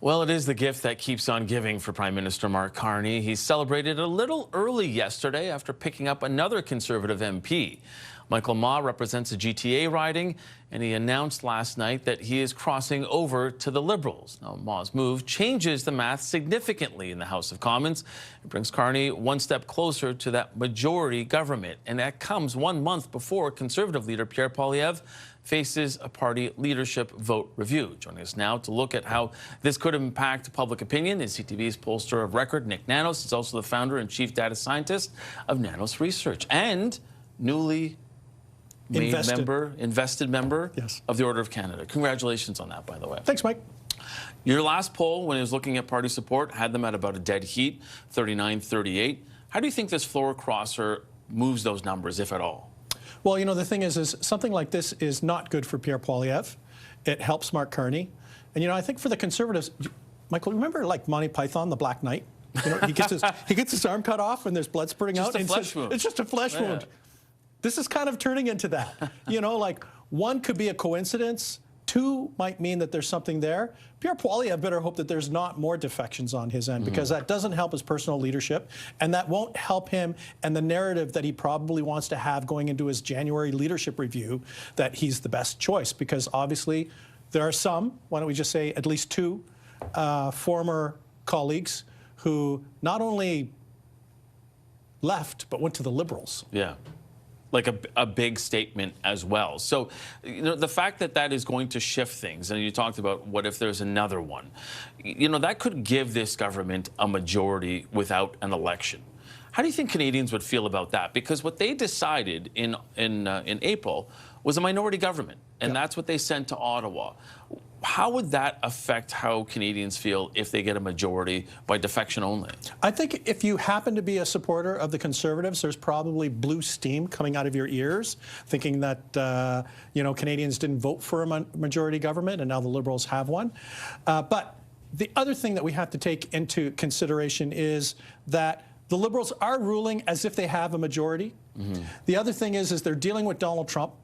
Well, it is the gift that keeps on giving for Prime Minister Mark Carney. He celebrated a little early yesterday after picking up another Conservative MP. Michael Ma represents a GTA riding, and he announced last night that he is crossing over to the Liberals. Now, Ma's move changes the math significantly in the House of Commons. It brings Carney one step closer to that majority government, and that comes 1 month before Conservative leader Pierre Poilievre faces a party leadership vote review. Joining us now to look at how this could impact public opinion is CTV's pollster of record, Nik Nanos. He's also the founder and chief data scientist of Nanos Research and newly invested member Yes. of the Order of Canada. Congratulations on that, by the way. Thanks, Mike. Your last poll, when he was looking at party support, had them at about a dead heat, 39-38. How do you think this floor crosser moves those numbers, if at all? Well, you know, the thing is something like this is not good for Pierre Poilievre. It helps Mark Carney. And, you know, I think for the Conservatives, Michael, remember like Monty Python, the Black Knight? You know, he gets his arm cut off and there's blood spurting out. Just a flesh wound. It's just a flesh wound. This is kind of turning into that. You know, like one could be a coincidence. Two might mean that there's something there. Pierre Poilievre better hope that there's not more defections on his end, because that doesn't help his personal leadership, and that won't help him and the narrative that he probably wants to have going into his January leadership review, that he's the best choice, because obviously there are some, why don't we just say at least two, former colleagues who not only left but went to the Liberals. Yeah. Like a big statement as well. So, you know, the fact that that is going to shift things, and you talked about what if there's another one, you know, that could give this government a majority without an election. How do you think Canadians would feel about that? Because what they decided in April was a minority government, and that's what they sent to Ottawa. How would that affect how Canadians feel if they get a majority by defection only? I think if you happen to be a supporter of the Conservatives, there's probably blue steam coming out of your ears, thinking that, you know, Canadians didn't vote for a majority government and now the Liberals have one. But the other thing that we have to take into consideration is that the Liberals are ruling as if they have a majority. The other thing is they're dealing with Donald Trump.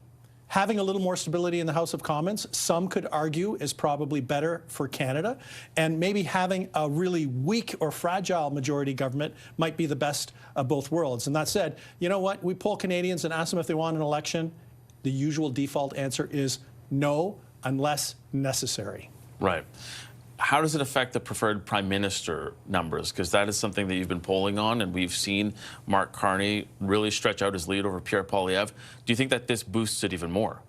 Having a little more stability in the House of Commons, some could argue, is probably better for Canada. And maybe having a really weak or fragile majority government might be the best of both worlds. And that said, you know what? We poll Canadians and ask them if they want an election. The usual default answer is no, unless necessary. Right. How does it affect the preferred prime minister numbers? Because that is something that you've been polling on, and we've seen Mark Carney really stretch out his lead over Pierre Poilievre. Do you think that this boosts it even more?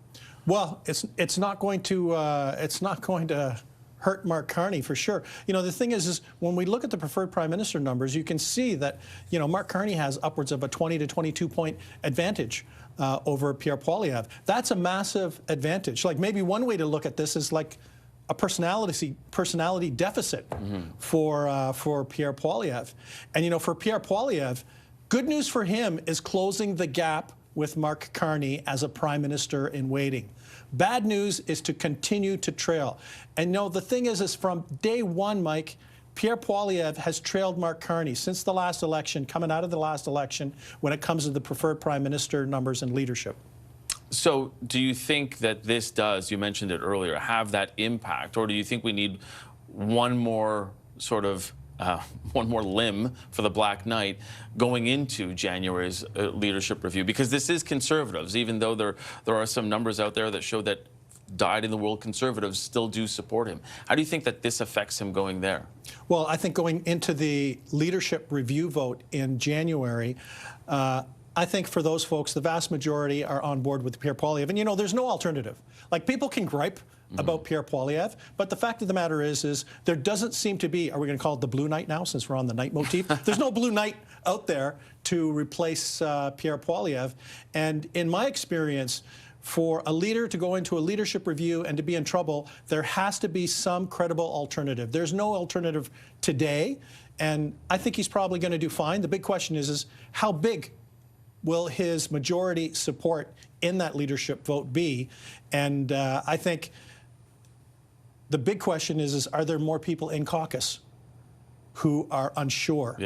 Well, it's not going to hurt Mark Carney for sure. You know, the thing is when we look at the preferred prime minister numbers, you can see that, you know, Mark Carney has upwards of a 20 to 22 point advantage over Pierre Poilievre. That's a massive advantage. Like maybe one way to look at this is like a personality deficit for Pierre Poilievre. And, you know, for Pierre Poilievre, good news for him is closing the gap with Mark Carney as a prime minister in waiting. Bad news is to continue to trail. And, you know, the thing is from day one, Mike, Pierre Poilievre has trailed Mark Carney since the last election, coming out of the last election, when it comes to the preferred prime minister numbers and leadership. So do you think that this does, you mentioned it earlier, have that impact? Or do you think we need one more sort of, one more limb for the Black Knight going into January's leadership review? Because this is Conservatives, even though there are some numbers out there that show that dyed-in-the-wool Conservatives still do support him. How do you think that this affects him going there? Well, I think going into the leadership review vote in January, I think for those folks, the vast majority are on board with Pierre Poilievre. And, you know, there's no alternative. Like, people can gripe about Pierre Poilievre, but the fact of the matter is there doesn't seem to be, are we going to call it the Blue Knight now, since we're on the night motif? There's no Blue Knight out there to replace Pierre Poilievre. And in my experience, for a leader to go into a leadership review and to be in trouble, there has to be some credible alternative. There's no alternative today, and I think he's probably going to do fine. The big question is how big will his majority support in that leadership vote be? And I think the big question is are there more people in caucus who are unsure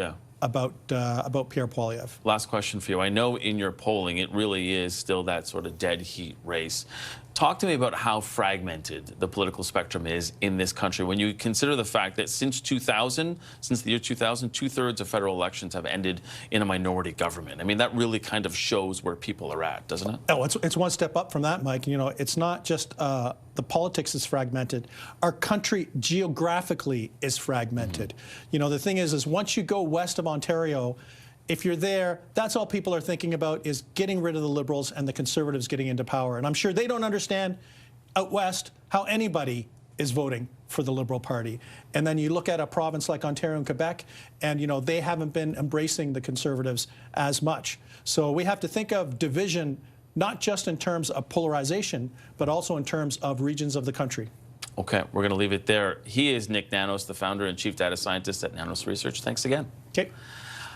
about Pierre Poilievre? Last question for you. I know in your polling it really is still that sort of dead heat race. Talk to me about how fragmented the political spectrum is in this country when you consider the fact that since the year 2000, 2/3 of federal elections have ended in a minority government. I mean, that really kind of shows where people are at, doesn't it? Oh, it's one step up from that, Mike. You know, it's not just the politics is fragmented. Our country geographically is fragmented. You know, the thing is once you go west of Ontario, if you're there, that's all people are thinking about is getting rid of the Liberals and the Conservatives getting into power. And I'm sure they don't understand out west how anybody is voting for the Liberal Party. And then you look at a province like Ontario and Quebec, and you know they haven't been embracing the Conservatives as much. So we have to think of division not just in terms of polarization, but also in terms of regions of the country. Okay, we're going to leave it there. He is Nik Nanos, the founder and chief data scientist at Nanos Research. Thanks again. Okay.